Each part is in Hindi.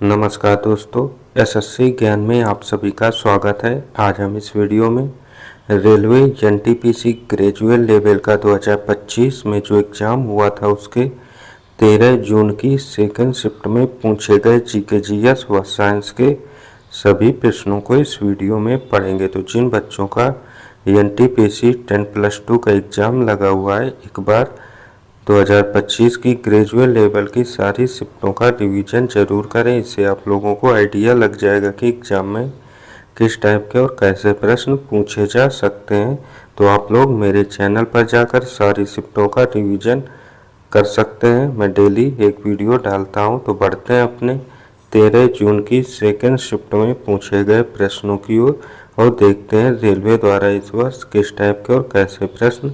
नमस्कार दोस्तों, एसएससी ज्ञान में आप सभी का स्वागत है। आज हम इस वीडियो में रेलवे एनटीपीसी ग्रेजुएट लेवल का 2025 में जो एग्ज़ाम हुआ था उसके 13 जून की सेकंड शिफ्ट में पूछे गए जीके जीएस व साइंस के सभी प्रश्नों को इस वीडियो में पढ़ेंगे। तो जिन बच्चों का एनटीपीसी 10+2 का एग्ज़ाम लगा हुआ है, एक बार 2025 की ग्रेजुएट लेवल की सारी शिफ्टों का रिवीजन जरूर करें। इससे आप लोगों को आइडिया लग जाएगा कि एग्ज़ाम में किस टाइप के और कैसे प्रश्न पूछे जा सकते हैं। तो आप लोग मेरे चैनल पर जाकर सारी शिफ्टों का रिवीजन कर सकते हैं। मैं डेली एक वीडियो डालता हूं। तो बढ़ते हैं अपने 13 जून की सेकेंड शिफ्ट में पूछे गए प्रश्नों की ओर और देखते हैं रेलवे द्वारा इस वर्ष किस टाइप के और कैसे प्रश्न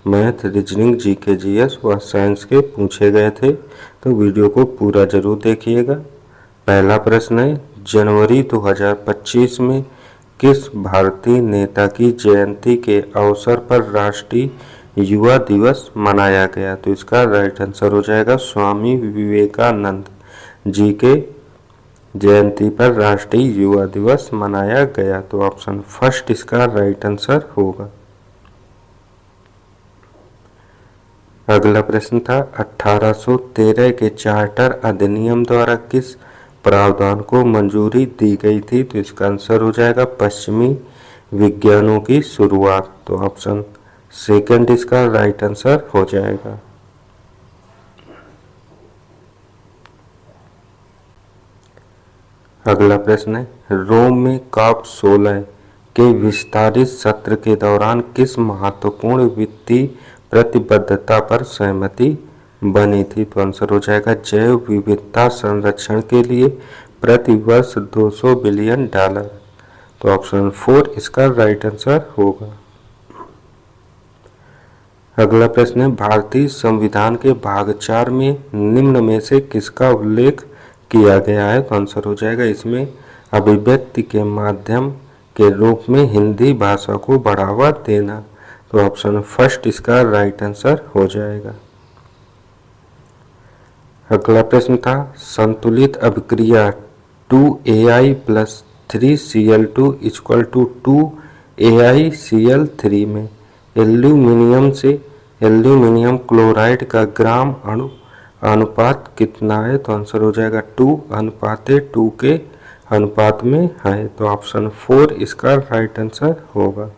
मैथ, रीजनिंग, जीके, जीएस व साइंस के पूछे गए थे। तो वीडियो को पूरा जरूर देखिएगा। पहला प्रश्न है, जनवरी 2025 में किस भारतीय नेता की जयंती के अवसर पर राष्ट्रीय युवा दिवस मनाया गया? तो इसका राइट आंसर हो जाएगा स्वामी विवेकानंद जी के जयंती पर राष्ट्रीय युवा दिवस मनाया गया। तो ऑप्शन फर्स्ट इसका राइट आंसर होगा। अगला प्रश्न था, 1813 के चार्टर अधिनियम द्वारा किस प्रावधान को मंजूरी दी गई थी? तो इसका आंसर हो जाएगा पश्चिमी विज्ञानों की शुरुआत। तो ऑप्शन सेकंड इसका राइट आंसर हो जाएगा। अगला प्रश्न है, रोम में कॉप 16 के विस्तारित सत्र के दौरान किस महत्वपूर्ण वित्तीय प्रतिबद्धता पर सहमति बनी थी? तो आंसर हो जाएगा जैव विविधता संरक्षण के लिए प्रति वर्ष $200 बिलियन। तो ऑप्शन 4 इसका राइट आंसर होगा। अगला प्रश्न है, भारतीय संविधान के भाग 4 में निम्न में से किसका उल्लेख किया गया है? तो आंसर हो जाएगा इसमें अभिव्यक्ति के माध्यम के रूप में हिंदी भाषा को बढ़ावा देना। तो ऑप्शन फर्स्ट इसका राइट आंसर हो जाएगा। अगला प्रश्न था, संतुलित अभिक्रिया 2Ai + 3Cl2 = 2AiCl3 में एल्यूमिनियम से एल्यूमिनियम क्लोराइड का ग्राम अणु अनुपात कितना है? तो आंसर हो जाएगा 2:2 के अनुपात में है। तो ऑप्शन 4 इसका राइट आंसर होगा।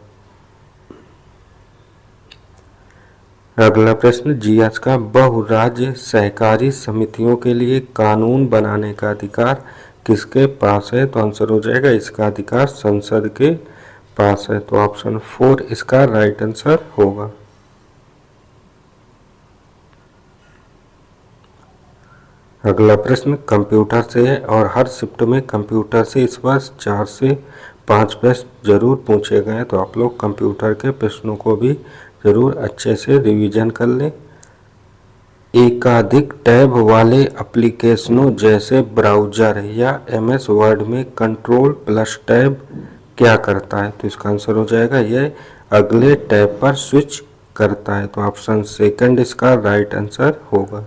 अगला प्रश्न, जीएस का बहुराज्य सहकारी समितियों के लिए कानून बनाने का अधिकार किसके पास है? तो आंसर हो जाएगा इसका अधिकार संसद के पास है। तो ऑप्शन 4 इसका राइट आंसर होगा। अगला प्रश्न कंप्यूटर से है और हर शिफ्ट में कंप्यूटर से इस वर्ष 4 से 5 प्रश्न जरूर पूछे गए। तो आप लोग कंप्यूटर के प्रश्नों को भी जरूर अच्छे से रिवीजन कर लें। एकाधिक टैब वाले एप्लीकेशनों जैसे ब्राउज़र या MS वर्ड में कंट्रोल+टैब क्या करता है? तो इसका आंसर हो जाएगा यह अगले टैब पर स्विच करता है। तो ऑप्शन सेकंड इसका राइट आंसर होगा।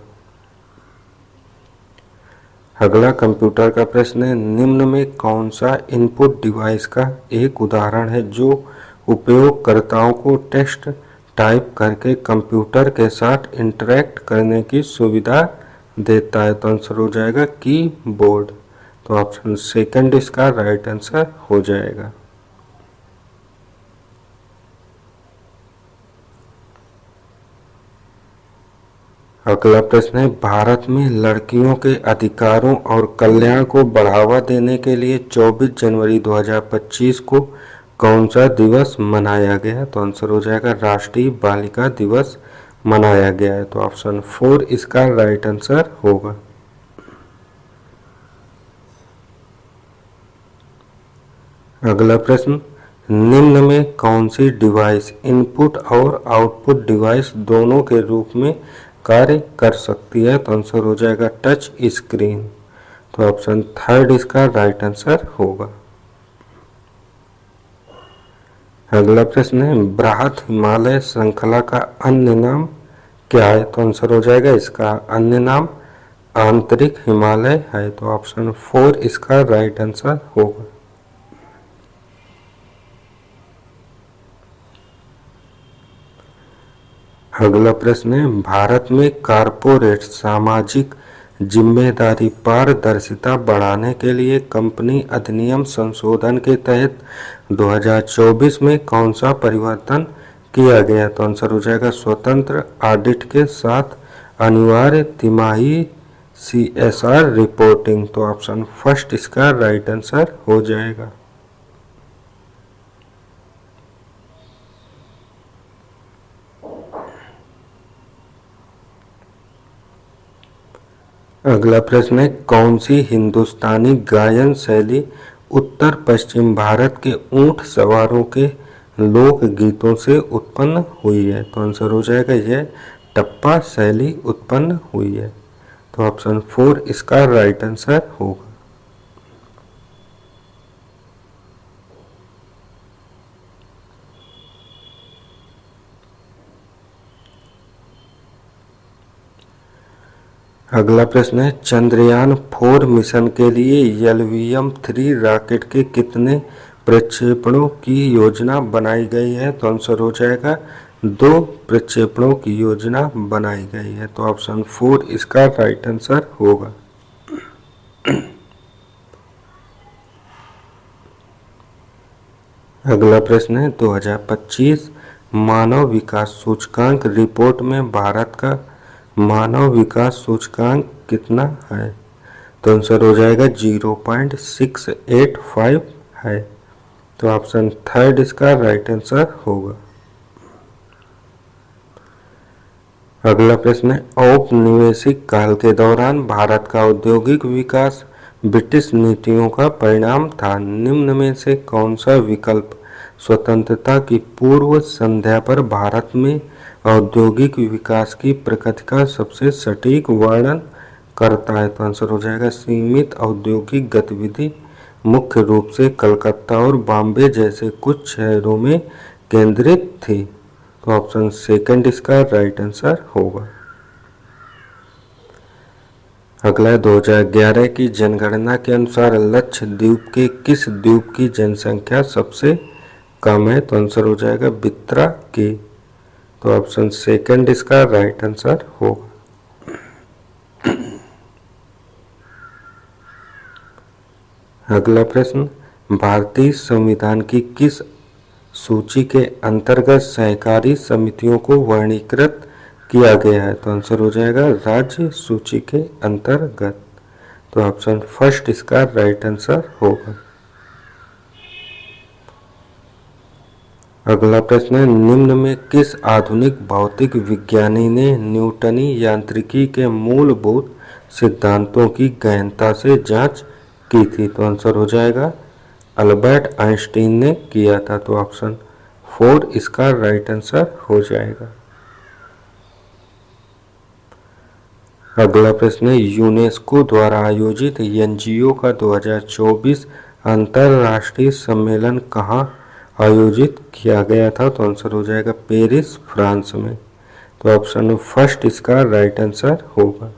अगला कंप्यूटर का प्रश्न है, निम्न में कौन सा इनपुट डिवाइस का एक उदाहरण है जो उपयोगकर्ताओं को टेक्स्ट टाइप करके कंप्यूटर के साथ इंटरैक्ट करने की सुविधा देता है? तो आंसर हो जाएगा कीबोर्ड। तो ऑप्शन सेकंड इसका राइट आंसर हो जाएगा। अगला प्रश्न है, भारत में लड़कियों के अधिकारों और कल्याण को बढ़ावा देने के लिए 24 जनवरी 2025 को कौन सा दिवस मनाया गया? तो आंसर हो जाएगा राष्ट्रीय बालिका दिवस मनाया गया है। तो ऑप्शन 4 इसका राइट आंसर होगा। अगला प्रश्न, निम्न में कौन सी डिवाइस इनपुट और आउटपुट डिवाइस दोनों के रूप में कार्य कर सकती है? तो आंसर हो जाएगा टच स्क्रीन। तो ऑप्शन थर्ड इसका राइट आंसर होगा। अगला प्रश्न है, बृहद हिमालय श्रृंखला का अन्य नाम क्या है? तो आंसर हो जाएगा इसका अन्य नाम आंतरिक हिमालय है। तो ऑप्शन 4 इसका राइट आंसर होगा। अगला प्रश्न है, भारत में कारपोरेट सामाजिक जिम्मेदारी पारदर्शिता बढ़ाने के लिए कंपनी अधिनियम संशोधन के तहत 2024 में कौन सा परिवर्तन किया गया? तो आंसर हो जाएगा स्वतंत्र ऑडिट के साथ अनिवार्य तिमाही CSR रिपोर्टिंग। तो ऑप्शन फर्स्ट इसका राइट आंसर हो जाएगा। अगला प्रश्न है, कौन सी हिंदुस्तानी गायन शैली उत्तर पश्चिम भारत के ऊंट सवारों के लोक गीतों से उत्पन्न हुई है? तो आंसर हो जाएगा यह टप्पा शैली उत्पन्न हुई है। तो ऑप्शन 4 इसका राइट आंसर होगा। अगला प्रश्न है, चंद्रयान 4 मिशन के लिए LVM-3 रॉकेट के कितने प्रक्षेपणों की योजना बनाई गई है? तो आंसर हो जाएगा 2 प्रक्षेपणों की योजना बनाई गई है। तो ऑप्शन 4 इसका राइट आंसर होगा। अगला प्रश्न है, 2025 मानव विकास सूचकांक रिपोर्ट में भारत का मानव विकास सूचकांक कितना है? तो आंसर हो जाएगा 0.685 है। तो ऑप्शन 3 इसका राइट आंसर होगा। अगला प्रश्न है, औपनिवेशिक काल के दौरान भारत का औद्योगिक विकास ब्रिटिश नीतियों का परिणाम था। निम्न में से कौन सा विकल्प स्वतंत्रता की पूर्व संध्या पर भारत में औद्योगिक विकास की प्रगति का सबसे सटीक वर्णन करता है? तो आंसर हो जाएगा सीमित औद्योगिक गतिविधि मुख्य रूप से कलकत्ता और बॉम्बे जैसे कुछ शहरों में केंद्रित थी। तो ऑप्शन 2 इसका राइट आंसर होगा। अगला 2011 की जनगणना के अनुसार लक्षद्वीप के किस द्वीप की जनसंख्या सबसे कम है? तो आंसर हो जाएगा बित्रा की। तो ऑप्शन 2 इसका राइट आंसर होगा। अगला प्रश्न, भारतीय संविधान की किस सूची के अंतर्गत सहकारी समितियों को वर्गीकृत किया गया है? तो आंसर हो जाएगा राज्य सूची के अंतर्गत। तो ऑप्शन 1 इसका राइट आंसर होगा। अगला प्रश्न है, निम्न में किस आधुनिक भौतिक विज्ञानी ने न्यूटनी यांत्रिकी के मूलभूत सिद्धांतों की गहनता से जांच की थी? तो आंसर हो जाएगा अल्बर्ट आइंस्टीन ने किया था। तो ऑप्शन 4 इसका राइट आंसर हो जाएगा। अगला प्रश्न है, यूनेस्को द्वारा आयोजित NGO का 2024 अंतर्राष्ट्रीय सम्मेलन कहाँ आयोजित किया गया था? तो आंसर हो जाएगा पेरिस, फ्रांस में। तो ऑप्शन 1 इसका राइट आंसर होगा।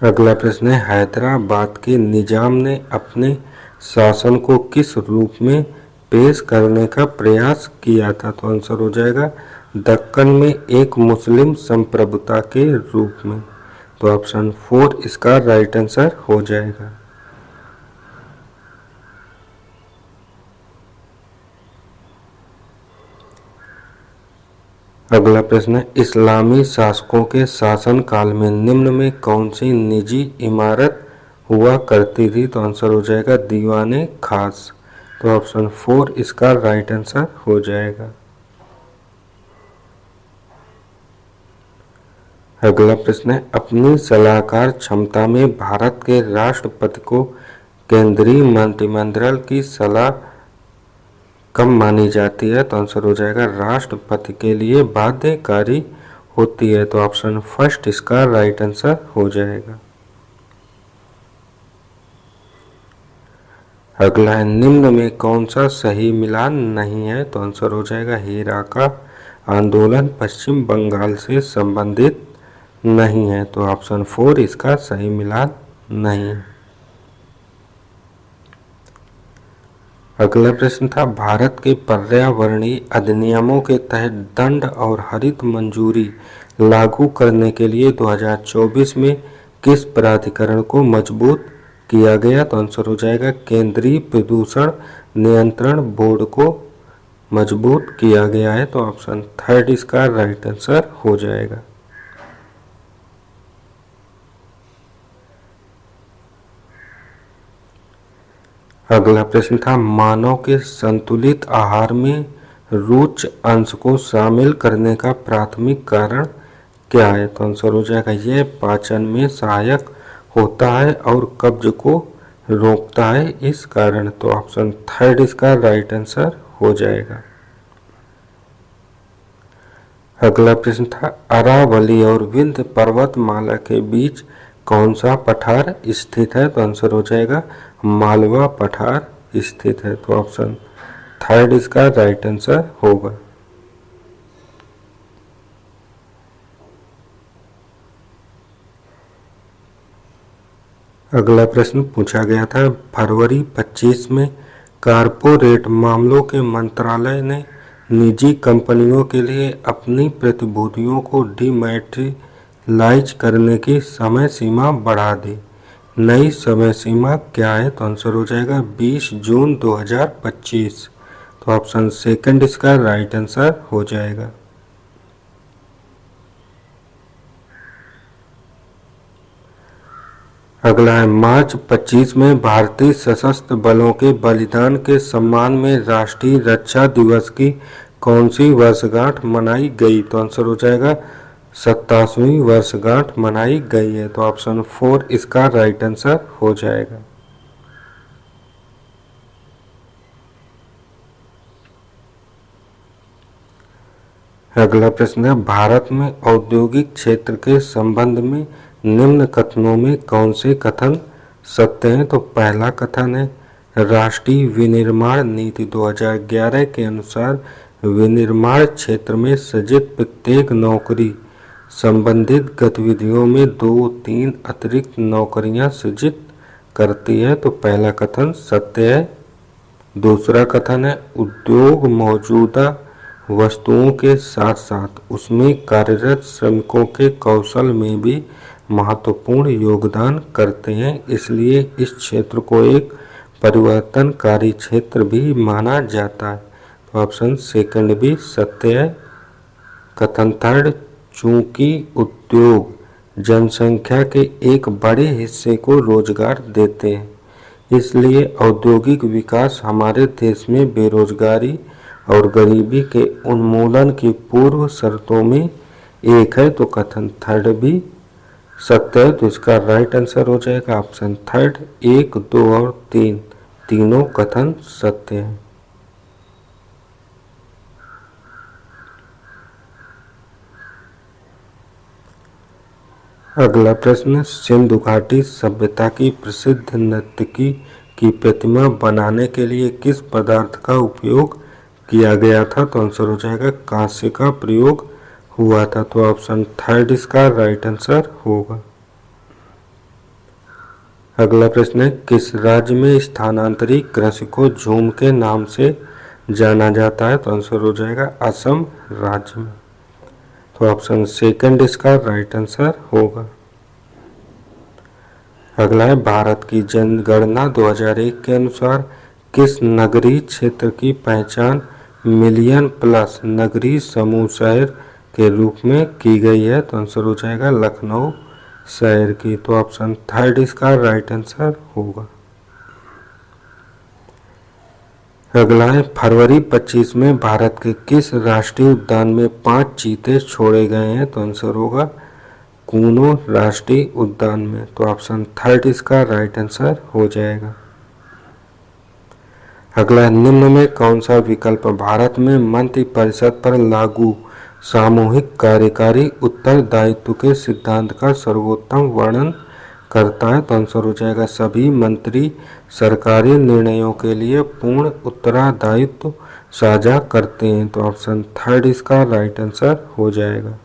अगला प्रश्न है, हैदराबाद के निजाम ने अपने शासन को किस रूप में पेश करने का प्रयास किया था? तो आंसर हो जाएगा दक्कन में एक मुस्लिम संप्रभुता के रूप में। तो ऑप्शन 4 इसका राइट आंसर हो जाएगा। अगला प्रश्न है, इस्लामी शासकों के शासन काल में निम्न में कौन सी निजी इमारत हुआ करती थी? तो आंसर हो जाएगा दीवाने खास। तो ऑप्शन 4 इसका राइट आंसर हो जाएगा। अगला प्रश्न है, अपनी सलाहकार क्षमता में भारत के राष्ट्रपति को केंद्रीय मंत्रिमंडल की सलाह कब मानी जाती है? तो आंसर हो जाएगा राष्ट्रपति के लिए बाध्यकारी होती है। तो ऑप्शन 1 इसका राइट आंसर हो जाएगा। अगला है, निम्न में कौन सा सही मिलान नहीं है? तो आंसर हो जाएगा हीरा का आंदोलन पश्चिम बंगाल से संबंधित नहीं है। तो ऑप्शन 4 इसका सही मिलान नहीं है। अगला प्रश्न था, भारत के पर्यावरणीय अधिनियमों के तहत दंड और हरित मंजूरी लागू करने के लिए 2024 में किस प्राधिकरण को मजबूत किया गया? तो आंसर हो जाएगा केंद्रीय प्रदूषण नियंत्रण बोर्ड को मजबूत किया गया है। तो ऑप्शन 3 इसका राइट आंसर हो जाएगा। अगला प्रश्न था, मानव के संतुलित आहार में रुच अंश को शामिल करने का प्राथमिक कारण क्या है? तो आंसर हो जाएगा यह पाचन में सहायक होता है और कब्ज को रोकता है इस कारण। तो ऑप्शन 3 इसका राइट आंसर हो जाएगा। अगला प्रश्न था, अरावली और विंध्य पर्वतमाला के बीच कौन सा पठार स्थित है? तो आंसर हो जाएगा मालवा पठार स्थित है। तो ऑप्शन 3 इसका राइट आंसर होगा। अगला प्रश्न पूछा गया था, फरवरी 25 में कारपोरेट मामलों के मंत्रालय ने निजी कंपनियों के लिए अपनी प्रतिभूतियों को डीमैटेरियलाइज करने की समय सीमा बढ़ा दी। नई समय सीमा क्या है? तो आंसर हो जाएगा 20 जून 2025। तो ऑप्शन 2 इसका राइट आंसर हो जाएगा। अगला है, मार्च 25 में भारतीय सशस्त्र बलों के बलिदान के सम्मान में राष्ट्रीय रक्षा दिवस की कौन सी वर्षगांठ मनाई गई? तो आंसर हो जाएगा 27वीं वर्षगांठ मनाई गई है। तो ऑप्शन 4 इसका राइट आंसर हो जाएगा। अगला प्रश्न है, भारत में औद्योगिक क्षेत्र के संबंध में निम्न कथनों में कौन से कथन सत्य हैं? तो पहला कथन है, राष्ट्रीय विनिर्माण नीति 2011 के अनुसार विनिर्माण क्षेत्र में सृजित प्रत्येक नौकरी संबंधित गतिविधियों में 2-3 अतिरिक्त नौकरियां सृजित करती है। तो पहला कथन सत्य है। दूसरा कथन है, उद्योग मौजूदा वस्तुओं के साथ साथ उसमें कार्यरत श्रमिकों के कौशल में भी महत्वपूर्ण योगदान करते हैं, इसलिए इस क्षेत्र को एक परिवर्तनकारी क्षेत्र भी माना जाता है। तो ऑप्शन 2 भी सत्य है। कथन 3, चूंकि उद्योग जनसंख्या के एक बड़े हिस्से को रोजगार देते हैं, इसलिए औद्योगिक विकास हमारे देश में बेरोजगारी और गरीबी के उन्मूलन की पूर्व शर्तों में एक है। तो कथन 3 भी सत्य है। तो इसका राइट आंसर हो जाएगा ऑप्शन 3। 1, 2 और 3 तीनों कथन सत्य हैं। अगला प्रश्न, सिंधु घाटी सभ्यता की प्रसिद्ध नर्तकी की प्रतिमा बनाने के लिए किस पदार्थ का उपयोग किया गया था? तो आंसर हो जाएगा कांस्य का प्रयोग हुआ था। तो ऑप्शन 3 इसका राइट आंसर होगा। अगला प्रश्न है, किस राज्य में स्थानांतरित कृषि को झूम के नाम से जाना जाता है? तो आंसर हो जाएगा असम राज्य में। तो ऑप्शन 2 इसका राइट आंसर होगा। अगला है, भारत की जनगणना 2001 के अनुसार किस नगरीय क्षेत्र की पहचान मिलियन प्लस नगरीय समूह शहर के रूप में की गई है? तो आंसर हो जाएगा लखनऊ शहर की। तो ऑप्शन 3 इसका राइट आंसर होगा। अगला है, फरवरी 25 में भारत के किस राष्ट्रीय उद्यान में 5 चीते छोड़े गए हैं? तो आंसर होगा कूनो राष्ट्रीय उद्यान में। तो ऑप्शन 3 इसका राइट आंसर हो जाएगा। अगला, निम्न में कौन सा विकल्प भारत में मंत्रिपरिषद पर लागू सामूहिक कार्यकारी उत्तरदायित्व के सिद्धांत का सर्वोत्तम वर्णन करता है? तो आंसर हो जाएगा सभी मंत्री सरकारी निर्णयों के लिए पूर्ण उत्तरदायित्व साझा करते हैं। तो ऑप्शन थर्ड इसका राइट आंसर हो जाएगा।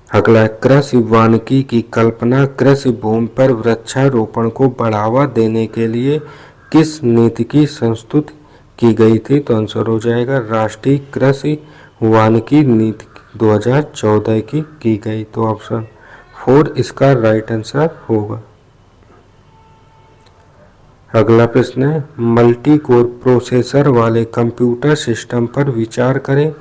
अगला, कृषि वानिकी की कल्पना कृषि भूमि पर वृक्षारोपण को बढ़ावा देने के लिए किस नीति की संस्तुत की गई थी? तो आंसर हो जाएगा राष्ट्रीय कृषि वानिकी नीति 2014 की गई। तो ऑप्शन 4 इसका राइट आंसर होगा। अगला प्रश्न है, मल्टी कोर प्रोसेसर वाले कंप्यूटर सिस्टम पर विचार करें।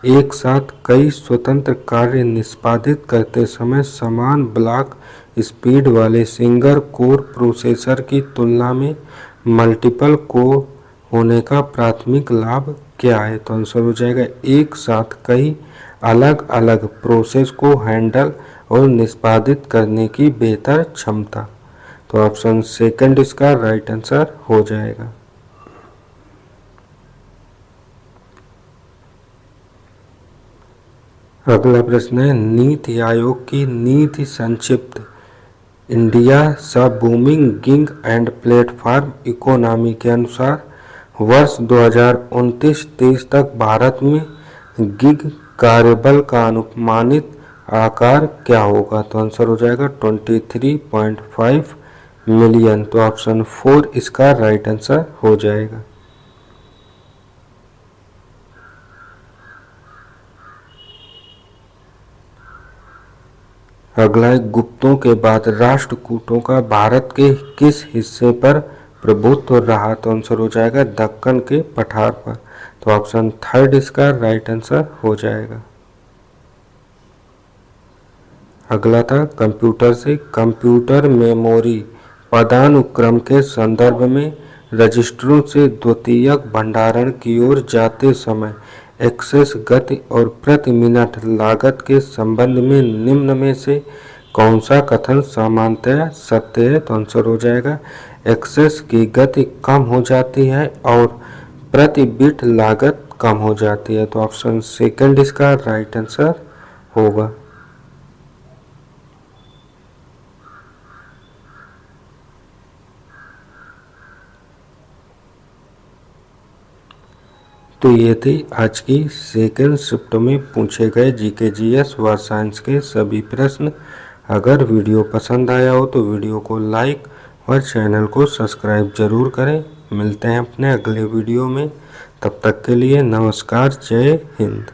एक साथ कई स्वतंत्र कार्य निष्पादित करते समय समान ब्लॉक स्पीड वाले सिंगल कोर प्रोसेसर की तुलना में मल्टीपल कोर होने का प्राथमिक लाभ क्या है? तो आंसर हो जाएगा एक साथ कई अलग अलग प्रोसेस को हैंडल और निष्पादित करने की बेहतर क्षमता। तो ऑप्शन सेकंड इसका राइट आंसर हो जाएगा। अगला प्रश्न है, नीति आयोग की नीति संक्षिप्त इंडिया सब booming gig and platform economy के अनुसार वर्ष 2029-30 तक भारत में गिग कार्यबल का अनुमानित आकार क्या होगा? तो आंसर हो जाएगा 23.5 मिलियन। तो ऑप्शन 4 इसका राइट आंसर हो जाएगा। अगला, गुप्तों के बाद राष्ट्रकूटों का भारत के किस हिस्से पर प्रभुत्व रहा? तो आंसर हो जाएगा दक्कन के पठार पर। तो ऑप्शन थर्ड इसका राइट आंसर हो जाएगा। अगला था कंप्यूटर से, कंप्यूटर मेमोरी पदानुक्रम के संदर्भ में रजिस्टरों से द्वितीयक भंडारण की ओर जाते समय एक्सेस गति और प्रति मिनट लागत के संबंध में निम्न में से कौन सा कथन सामान्यतः सत्य है? तो आंसर हो जाएगा एक्सेस की गति कम हो जाती है और प्रति बिट लागत कम हो जाती है। तो ऑप्शन सेकंड इसका राइट आंसर होगा। तो ये थी आज की सेकंड शिफ्ट में पूछे गए जीके जीएस व साइंस के सभी प्रश्न। अगर वीडियो पसंद आया हो तो वीडियो को लाइक और चैनल को सब्सक्राइब जरूर करें। मिलते हैं अपने अगले वीडियो में, तब तक के लिए नमस्कार, जय हिंद।